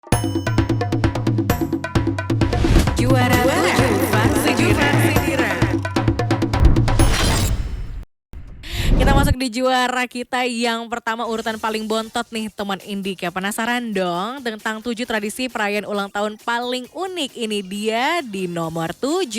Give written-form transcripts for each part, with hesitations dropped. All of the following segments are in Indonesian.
Juara 7 Fase Dira. Kita masuk di juara kita yang pertama urutan paling bontot nih teman Indika. Penasaran dong tentang 7 tradisi perayaan ulang tahun paling unik. Ini dia di nomor 7.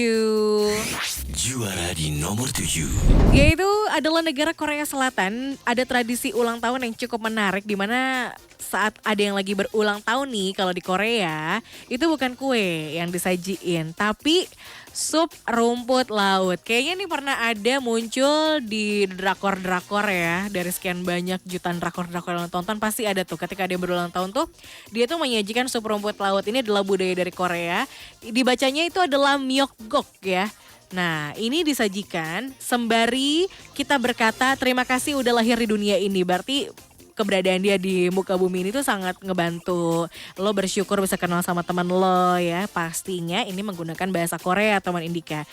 Juara di nomor 7. Yaitu adalah negara Korea Selatan. Ada tradisi ulang tahun yang cukup menarik di mana saat ada yang lagi berulang tahun nih kalau di Korea itu bukan kue yang disajiin tapi sup rumput laut. Kayaknya nih pernah ada muncul di drakor-drakor ya. Dari sekian banyak jutaan drakor-drakor yang tonton pasti ada tuh ketika dia berulang tahun tuh dia tuh menyajikan sup rumput laut. Ini adalah budaya dari Korea. Dibacanya itu adalah myeokguk ya. Nah ini disajikan sembari kita berkata terima kasih udah lahir di dunia ini. Berarti keberadaan dia di muka bumi ini tuh sangat ngebantu lo bersyukur bisa kenal sama teman lo ya. Pastinya ini menggunakan bahasa Korea teman Indika.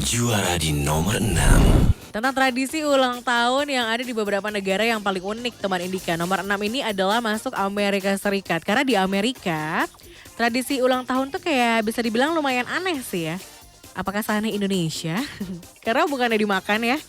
Juara di nomor 6. Tentang tradisi ulang tahun yang ada di beberapa negara yang paling unik teman Indika. Nomor 6 ini adalah masuk Amerika Serikat. Karena di Amerika tradisi ulang tahun tuh kayak bisa dibilang lumayan aneh sih ya. Apakah seaneh Indonesia? Karena bukannya dimakan ya.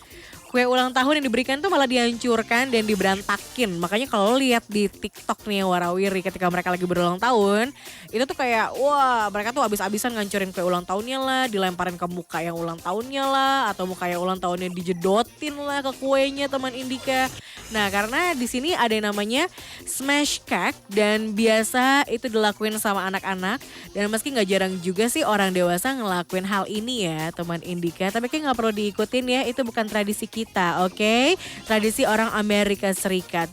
Kue ulang tahun yang diberikan tuh malah dihancurkan dan diberantakin. Makanya kalau lihat di TikTok nih warawiri ketika mereka lagi berulang tahun. Itu tuh kayak wah mereka tuh habis-habisan ngancurin kue ulang tahunnya lah. Dilemparin ke muka yang ulang tahunnya lah. Atau muka yang ulang tahunnya dijedotin lah ke kuenya teman Indika. Nah karena di sini ada yang namanya smash cake. Dan biasa itu dilakuin sama anak-anak. Dan meski gak jarang juga sih orang dewasa ngelakuin hal ini ya teman Indika. Tapi kayak gak perlu diikutin ya. Itu bukan tradisi kita, oke? Tradisi orang Amerika Serikat.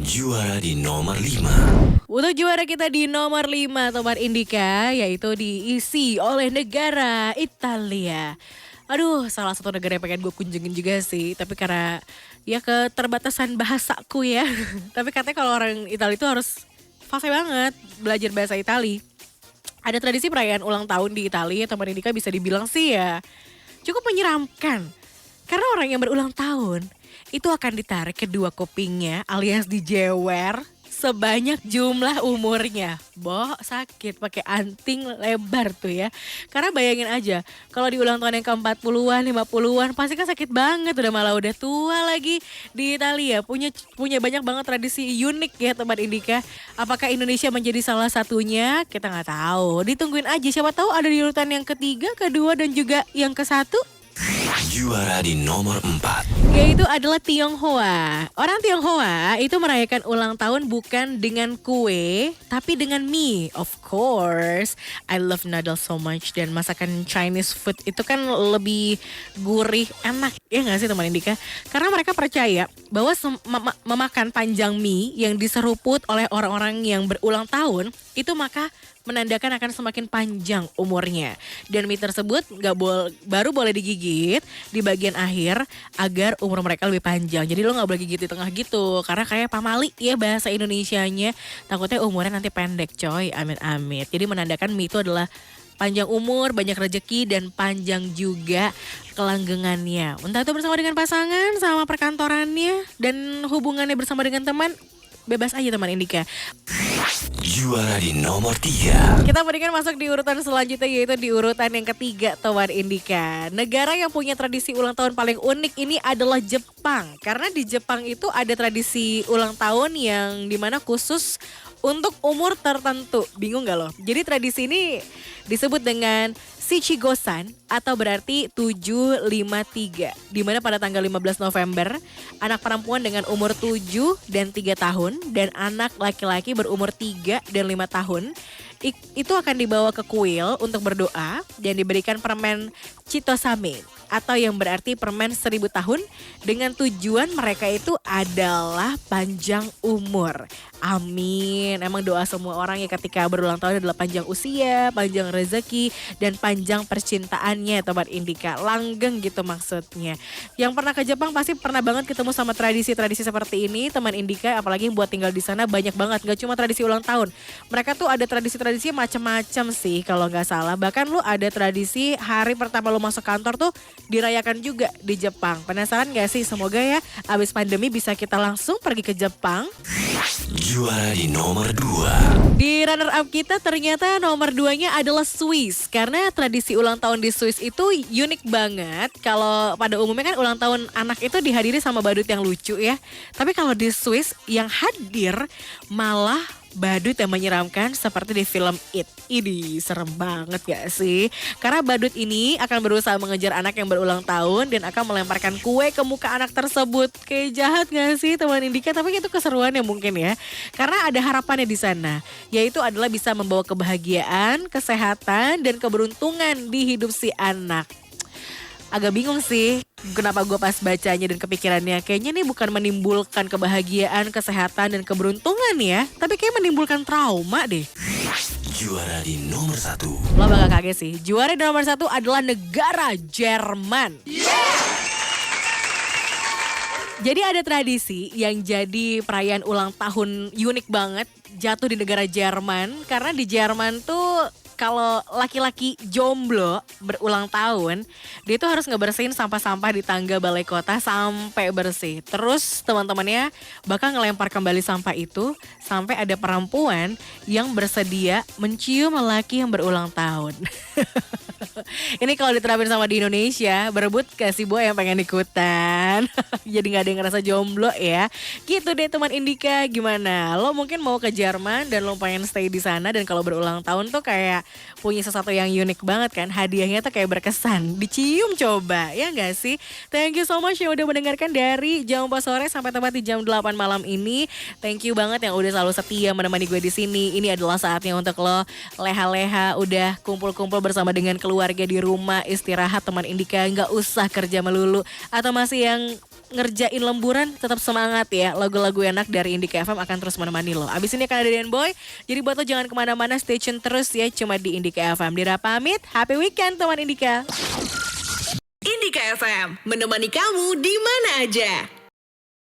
Juara di nomor 5. Untuk juara kita di nomor 5 teman Indika yaitu diisi oleh negara Italia. Aduh salah satu negara yang pengen gue kunjungin juga sih. Tapi karena ya keterbatasan bahasaku ya. Tapi katanya kalau orang Italia itu harus fasih banget belajar bahasa Itali. Ada tradisi perayaan ulang tahun di Italia teman Indika bisa dibilang sih ya cukup menyeramkan. Karena orang yang berulang tahun itu akan ditarik kedua kupingnya alias dijewer sebanyak jumlah umurnya. Boh sakit pakai anting lebar tuh ya. Karena bayangin aja kalau di ulang tahun yang ke-40-an, 50-an pasti kan sakit banget. Udah malah udah tua lagi di Italia. Punya banyak banget tradisi unik ya teman Indika. Apakah Indonesia menjadi salah satunya? Kita nggak tahu. Ditungguin aja siapa tahu ada di urutan yang ketiga, kedua dan juga yang ke-1. Juara di nomor 4. Yaitu adalah Tionghoa. Orang Tionghoa itu merayakan ulang tahun bukan dengan kue, tapi dengan mie. Of course, I love noodle so much. Dan masakan Chinese food itu kan lebih gurih, enak. Ya gak sih teman Indika? Karena mereka percaya bahwa memakan panjang mie yang diseruput oleh orang-orang yang berulang tahun, itu maka menandakan akan semakin panjang umurnya. Dan mie tersebut baru boleh digigit di bagian akhir agar umur mereka lebih panjang. Jadi lo gak boleh gigit di tengah gitu. Karena kayak pamali ya bahasa Indonesianya. Takutnya umurnya nanti pendek coy. Amit-amit. Jadi menandakan mie itu adalah panjang umur, banyak rezeki dan panjang juga kelanggengannya. Entah itu bersama dengan pasangan, sama perkantorannya dan hubungannya bersama dengan teman. Bebas aja teman Indika. Juara di nomor 3. Kita berikan masuk di urutan selanjutnya yaitu di urutan yang ketiga teman Indika. Negara yang punya tradisi ulang tahun paling unik ini adalah Jepang. Karena di Jepang itu ada tradisi ulang tahun yang dimana khusus untuk umur tertentu. Bingung gak lo? Jadi tradisi ini disebut dengan Shichigo-san atau berarti 753. Dimana pada tanggal 15 November anak perempuan dengan umur 7 dan 3 tahun dan anak laki-laki berumur 3 dan 5 tahun itu akan dibawa ke kuil untuk berdoa dan diberikan permen Chitosame atau yang berarti permen 1000 tahun dengan tujuan mereka itu adalah panjang umur. Amin. Emang doa semua orang ya ketika berulang tahun adalah panjang usia, panjang rezeki, dan panjang percintaannya teman Indika. Langgeng gitu maksudnya. Yang pernah ke Jepang pasti pernah banget ketemu sama tradisi-tradisi seperti ini teman Indika. Apalagi yang buat tinggal di sana banyak banget. Gak cuma tradisi ulang tahun. Mereka tuh ada tradisi-tradisi macam-macam sih kalau gak salah. Bahkan lu ada tradisi hari pertama lu masuk kantor tuh dirayakan juga di Jepang. Penasaran gak sih? Semoga ya abis pandemi bisa kita langsung pergi ke Jepang. Juara di nomor 2. Di runner up kita ternyata nomor 2-nya adalah Swiss. Karena tradisi ulang tahun di Swiss itu unik banget. Kalau pada umumnya kan ulang tahun anak itu dihadiri sama badut yang lucu ya. Tapi kalau di Swiss yang hadir malah badut yang menyeramkan seperti di film It. Ini serem banget gak sih? Karena badut ini akan berusaha mengejar anak yang berulang tahun dan akan melemparkan kue ke muka anak tersebut. Kayak jahat gak sih teman Indika? Tapi itu keseruannya mungkin ya. Karena ada harapannya di sana, yaitu adalah bisa membawa kebahagiaan, kesehatan, dan keberuntungan di hidup si anak. Agak bingung sih kenapa gue pas bacanya dan kepikirannya kayaknya nih bukan menimbulkan kebahagiaan, kesehatan, dan keberuntungan ya, tapi kayak menimbulkan trauma deh. Juara di nomor 1. Lo bakal kaget sih, juara di nomor 1 adalah negara Jerman. Jadi ada tradisi yang jadi perayaan ulang tahun unik banget jatuh di negara Jerman. Karena di Jerman tuh kalau laki-laki jomblo berulang tahun, dia tuh harus ngebersihin sampah-sampah di tangga balai kota sampai bersih. Terus teman-temannya bakal ngelempar kembali sampah itu sampai ada perempuan yang bersedia mencium lelaki yang berulang tahun. Ini kalau diterapin sama di Indonesia, berebut kasih boy yang pengen ikutan. Jadi gak ada yang ngerasa jomblo ya. Gitu deh teman Indika, gimana? Lo mungkin mau ke Jerman dan lo pengen stay di sana, dan kalau berulang tahun tuh kayak punya sesuatu yang unik banget kan. Hadiahnya tuh kayak berkesan. Dicium coba, ya gak sih? Thank you so much yang udah mendengarkan dari jam 4 sore sampai tepat di jam 8 malam ini. Thank you banget yang udah selalu setia menemani gue di sini. Ini adalah saatnya untuk lo leha-leha, udah kumpul-kumpul bersama dengan keluarga di rumah, istirahat teman Indika, nggak usah kerja melulu. Atau masih yang ngerjain lemburan, tetap semangat ya. Lagu-lagu enak dari Indika FM akan terus menemani lo. Abis ini akan ada Dan Boy, jadi buat lo jangan kemana-mana, stay tune terus ya, cuma di Indika FM. Dira pamit, happy weekend teman Indika. Indika FM, menemani kamu di mana aja.